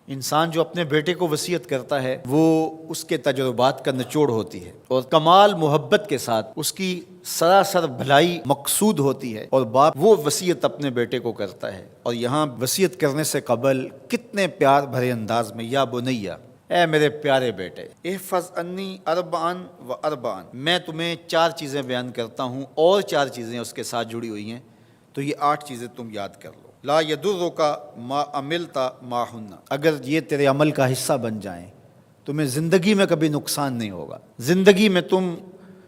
انسان جو اپنے بیٹے کو وصیت کرتا ہے وہ اس کے تجربات کا نچوڑ ہوتی ہے اور کمال محبت کے ساتھ اس کی سراسر بھلائی مقصود ہوتی ہے، اور باپ وہ وصیت اپنے بیٹے کو کرتا ہے، اور یہاں وصیت کرنے سے قبل کتنے پیار بھرے انداز میں، یا بنیا، اے میرے پیارے بیٹے، احفظ انی اربعن و اربعن، میں تمہیں 4 چیزیں بیان کرتا ہوں اور 4 چیزیں اس کے ساتھ جڑی ہوئی ہیں، تو یہ 8 چیزیں تم یاد کر لو۔ لا یضرک ما عملت معہن، اگر یہ تیرے عمل کا حصہ بن جائیں تمہیں زندگی میں کبھی نقصان نہیں ہوگا، زندگی میں تم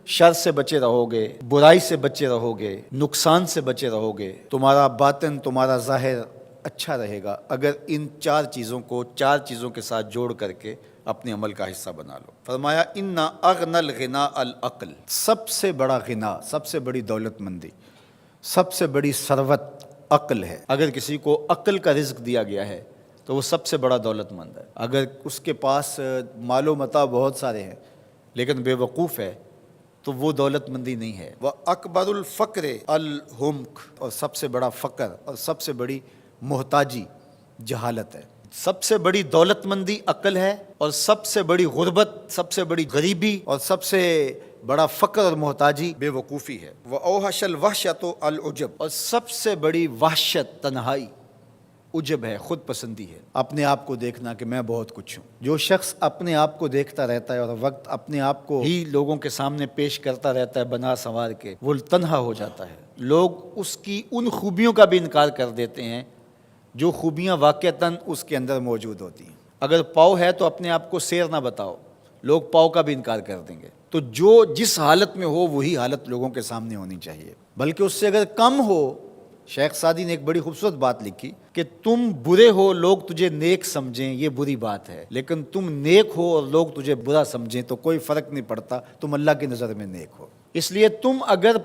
شر سے بچے رہو گے، برائی سے بچے رہو گے، نقصان سے بچے رہو گے، تمہارا باطن تمہارا ظاہر اچھا رہے گا اگر ان 4 چیزوں کو 4 چیزوں کے ساتھ جوڑ کر کے اپنے عمل کا حصہ بنا لو۔ فرمایا ان اغنى الغنى العقل، سب سے بڑا غنا، سب سے بڑی دولت مندی، سب سے بڑی ثروت عقل ہے۔ اگر کسی کو عقل کا رزق دیا گیا ہے تو وہ سب سے بڑا دولت مند ہے۔ اگر اس کے پاس مال و متاع بہت سارے ہیں لیکن بے وقوف ہے تو وہ دولت مندی نہیں ہے۔ وَأَكْبَرُ الْفَقْرِ الْحُمْقُ، اور سب سے بڑا فقر اور سب سے بڑی محتاجی جہالت ہے۔ سب سے بڑی دولت مندی عقل ہے، اور سب سے بڑی غربت، سب سے بڑی غریبی اور سب سے بڑا فقر اور محتاجی بے وقوفی ہے۔ وَأَوْحَشَ الْوَحْشَةُ الْعُجْبُ، اور سب سے بڑی وحشت تنہائی عجب ہے، خود پسندی ہے، اپنے آپ کو دیکھنا کہ میں بہت کچھ ہوں۔ جو شخص اپنے آپ کو دیکھتا رہتا ہے اور وقت اپنے آپ کو ہی لوگوں کے سامنے پیش کرتا رہتا ہے بنا سنوار کے، وہ تنہا ہو جاتا ہے۔ لوگ اس کی ان خوبیوں کا بھی انکار کر دیتے ہیں جو خوبیاں واقعتاً اس کے اندر موجود ہوتی ہیں۔ اگر پاؤ ہے تو اپنے آپ کو سیر نہ بتاؤ، لوگ پاؤ کا بھی انکار کر دیں گے۔ تو جو جس حالت میں ہو وہی حالت لوگوں کے سامنے ہونی چاہیے، بلکہ اس سے اگر کم ہو۔ شیخ سعدی نے ایک بڑی خوبصورت بات لکھی کہ تم برے ہو لوگ تجھے نیک سمجھیں یہ بری بات ہے، لیکن تم نیک ہو اور لوگ تجھے برا سمجھیں تو کوئی فرق نہیں پڑتا، تم اللہ کی نظر میں نیک ہو۔ اس لیے تم اگر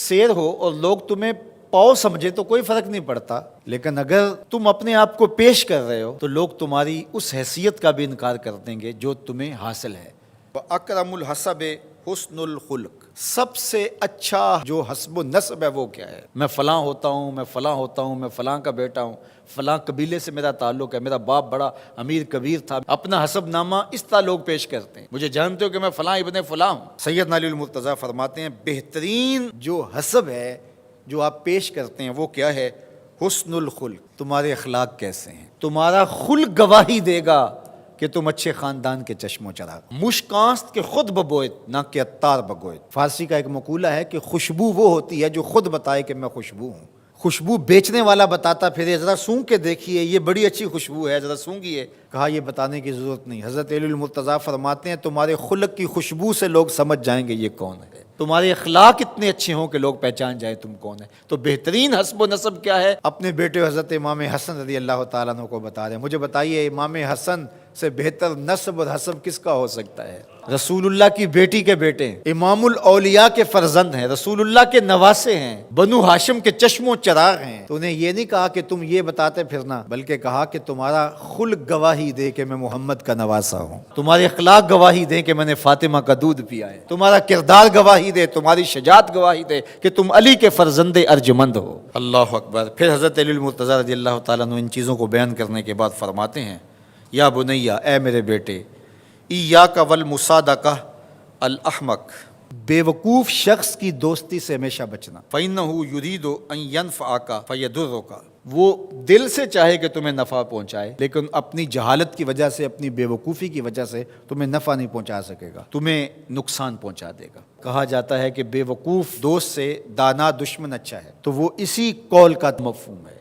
سیر ہو اور لوگ تمہیں پاؤ سمجھے تو کوئی فرق نہیں پڑتا، لیکن اگر تم اپنے آپ کو پیش کر رہے ہو تو لوگ تمہاری اس حیثیت کا بھی انکار کر دیں گے جو تمہیں حاصل ہے۔ وَأَكْرَمُ الْحَسَبِ حُسْنُ الْخُلُقِ، سب سے اچھا جو حسب و نسب ہے وہ کیا ہے؟ میں فلاں ہوتا ہوں، میں فلاں ہوتا ہوں، میں فلاں کا بیٹا ہوں، فلاں قبیلے سے میرا تعلق ہے، میرا باپ بڑا امیر کبیر تھا۔ اپنا حسب نامہ اس طرح لوگ پیش کرتے ہیں، مجھے جانتے ہو کہ میں فلاں ابن فلاں ہوں۔ سیدنا علی المرتضیٰ فرماتے ہیں بہترین جو حسب ہے جو آپ پیش کرتے ہیں وہ کیا ہے؟ حسن الخلق، تمہارے اخلاق کیسے ہیں، تمہارا خلق گواہی دے گا کہ تم اچھے خاندان کے چشم و چراغ۔ مشکانست کے خود ببوئت نہ کہ عطار بگوئت۔ فارسی کا ایک مقولہ ہے کہ خوشبو وہ ہوتی ہے جو خود بتائے کہ میں خوشبو ہوں۔ خوشبو بیچنے والا بتاتا پھر ذرا سونگھ کے دیکھیے یہ بڑی اچھی خوشبو ہے، ذرا سونگھیے، کہا یہ بتانے کی ضرورت نہیں۔ حضرت علی المرتضیٰ فرماتے ہیں تمہارے خلق کی خوشبو سے لوگ سمجھ جائیں گے یہ کون ہے، تمہارے اخلاق اتنے اچھے ہوں کہ لوگ پہچان جائیں تم کون ہے۔ تو بہترین حسب و نسب کیا ہے؟ اپنے بیٹے حضرت امام حسن رضی اللہ تعالیٰ عنہ کو بتا رہے ہیں، مجھے بتائیے امام حسن سے بہتر نسب اور حسب کس کا ہو سکتا ہے؟ رسول اللہ کی بیٹی کے بیٹے ہیں، امام الاولیاء کے فرزند ہیں، رسول اللہ کے نواسے ہیں، بنو ہاشم کے چشم و چراغ ہیں۔ تو انہیں یہ نہیں کہا کہ تم یہ بتاتے پھرنا، بلکہ کہا کہ تمہارا خلق گواہی دے کہ میں محمد کا نواسا ہوں، تمہارے اخلاق گواہی دیں کہ میں نے فاطمہ کا دودھ پیا ہے، تمہارا کردار گواہی دے، تمہاری شجاعت گواہی دے کہ تم علی کے فرزند ارجمند ہو۔ اللہ اکبر۔ پھر حضرت علی المرتضیٰ رضی اللہ تعالیٰ عنہ ان چیزوں کو بیان کرنے کے بعد فرماتے ہیں یا بنیا، اے میرے بیٹے، ایاک والمصادقہ الاحمق، بے وقوف شخص کی دوستی سے ہمیشہ بچنا۔ فإنہ یرید ان ینفعک فیضرک، وہ دل سے چاہے کہ تمہیں نفع پہنچائے لیکن اپنی جہالت کی وجہ سے، اپنی بے وقوفی کی وجہ سے تمہیں نفع نہیں پہنچا سکے گا، تمہیں نقصان پہنچا دے گا۔ کہا جاتا ہے کہ بے وقوف دوست سے دانا دشمن اچھا ہے، تو وہ اسی قول کا مفہوم ہے۔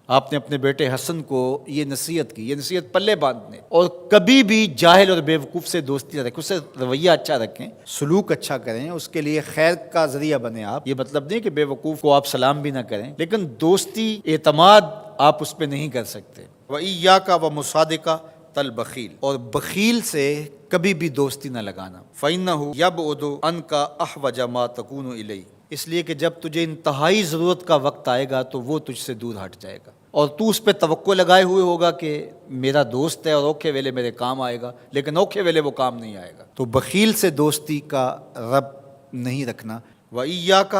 آپ نے اپنے بیٹے حسن کو یہ نصیحت کی، یہ نصیحت پلے باندھنے، اور کبھی بھی جاہل اور بے وقوف سے دوستی نہ رکھیں، اس سے رویہ اچھا رکھیں، سلوک اچھا کریں، اس کے لیے خیر کا ذریعہ بنیں آپ۔ یہ مطلب نہیں کہ بے وقوف کو آپ سلام بھی نہ کریں، لیکن دوستی اعتماد آپ اس پہ نہیں کر سکتے۔ وَإِيَّاكَ وَمُصَادِقَةَ الْبَخِيلِ، اور بخیل سے کبھی بھی دوستی نہ لگانا۔ فَإِنَّهُ يَبْعُدُ عَنْكَ أَحْوَجَ مَا تَكُونُ إِلَيْهِ، اس لیے کہ جب تجھے انتہائی ضرورت کا وقت آئے گا تو وہ تجھ سے دور ہٹ جائے گا، اور تو اس پہ توقع لگائے ہوئے ہوگا کہ میرا دوست ہے اور اوکھے ویلے میرے کام آئے گا، لیکن اوکھے ویلے وہ کام نہیں آئے گا۔ تو بخیل سے دوستی کا رب نہیں رکھنا۔ وَإِيَّاكَ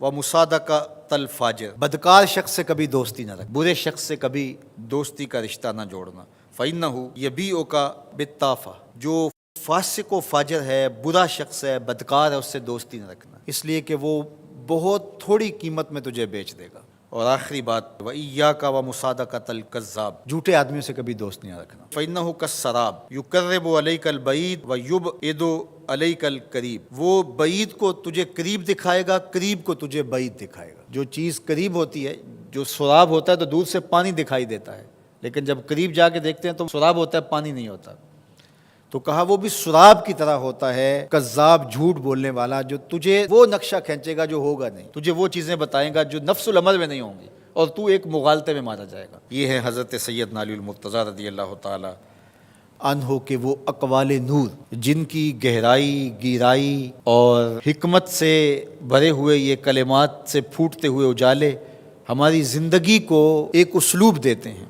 وَمُصَادَقَةَ الْفَاجِرِ، بدکار شخص سے کبھی دوستی نہ رکھ، برے شخص سے کبھی دوستی کا رشتہ نہ جوڑنا۔ فَإِنَّهُ يَبِيعُكَ بِالطَّافَةِ، جو فاسق و فاجر ہے، برا شخص ہے، بدکار ہے، اس سے دوستی نہ رکھنا، اس لیے کہ وہ بہت تھوڑی قیمت میں تجھے بیچ دے گا۔ اور آخری بات، وَإِيَّاكَ وَمُصَادَقَةَ الْكَذَّابِ، جھوٹے آدمیوں سے کبھی دوست نہیں رکھنا۔ فَإِنَّهُ كَالسَّرَابِ يُقَرِّبُ عَلَيْكَ الْبَعِيدَ وَيُبْعِدُ عَلَيْكَ الْقَرِيبَ، وہ بعید کو تجھے قریب دکھائے گا، قریب کو تجھے بعید دکھائے گا۔ جو چیز قریب ہوتی ہے، جو سراب ہوتا ہے تو دور سے پانی دکھائی دیتا ہے، لیکن جب قریب جا کے دیکھتے ہیں تو سراب ہوتا ہے، پانی نہیں ہوتا۔ تو کہا وہ بھی سراب کی طرح ہوتا ہے، کذاب، جھوٹ بولنے والا، جو تجھے وہ نقشہ کھینچے گا جو ہوگا نہیں، تجھے وہ چیزیں بتائے گا جو نفس العمل میں نہیں ہوں گی، اور تو ایک مغالطے میں مارا جائے گا۔ یہ ہے حضرت سیدنا علی المرتضیٰ رضی اللہ تعالی عنہ کے وہ اقوال نور، جن کی گہرائی، گیرائی اور حکمت سے بھرے ہوئے یہ کلمات سے پھوٹتے ہوئے اجالے ہماری زندگی کو ایک اسلوب دیتے ہیں۔